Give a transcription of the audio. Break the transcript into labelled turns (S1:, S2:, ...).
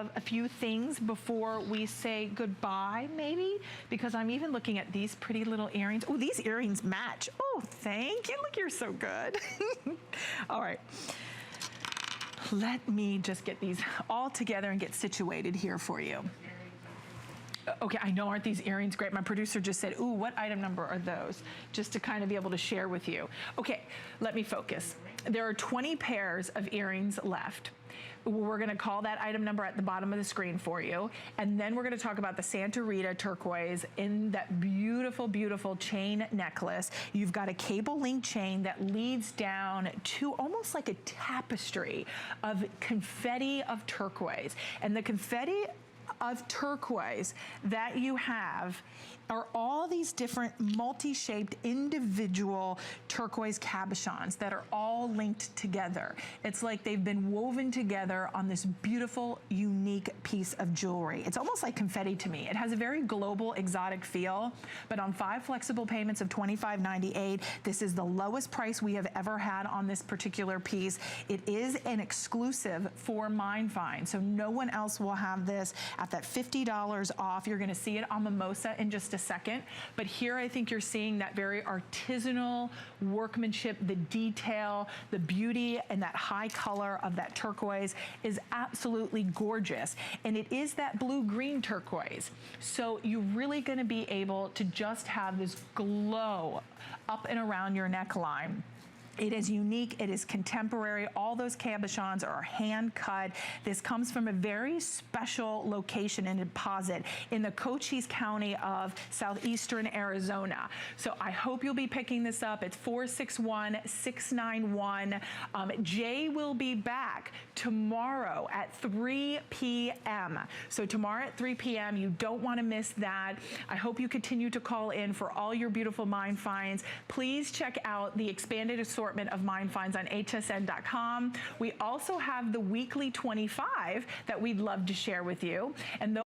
S1: of a few things before we say goodbye, maybe? Because I'm even looking at these pretty little earrings. Oh, these earrings match. Oh, thank you. Look, you're so good. All right. Let me just get these all together and get situated here for you. Okay, I know, aren't these earrings great? My producer just said, ooh, what item number are those? Just to kind of be able to share with you. Okay, let me focus. There are 20 pairs of earrings left. We're gonna call that item number at the bottom of the screen for you. And then we're gonna talk about the Santa Rita Turquoise in that beautiful, beautiful chain necklace. You've got a cable link chain that leads down to almost like a tapestry of confetti of turquoise. And the confetti of turquoise that you have are all these different multi-shaped individual turquoise cabochons that are all linked together. It's like they've been woven together on this beautiful, unique piece of jewelry. It's almost like confetti to me. It has a very global, exotic feel, but on 5 flexible payments of $25.98, this is the lowest price we have ever had on this particular piece. It is an exclusive for Mindfind, so no one else will have this at that $50 off. You're gonna see it on Mimosa in just a second, but here I think you're seeing that very artisanal workmanship, the detail, the beauty, and that high color of that turquoise is absolutely gorgeous. And it is that blue-green turquoise. So you're really gonna be able to just have this glow up and around your neckline. It is unique, it is contemporary. All those cabochons are hand cut. This comes from a very special location and deposit in the Cochise County of southeastern Arizona. So I hope you'll be picking this up. It's 461-691. Jay will be back tomorrow at 3 p.m. So tomorrow at 3 p.m., you don't want to miss that. I hope you continue to call in for all your beautiful Mind Finds. Please check out the expanded assortment of Mind Finds on hsn.com. We also have the weekly 25 that we'd love to share with you. And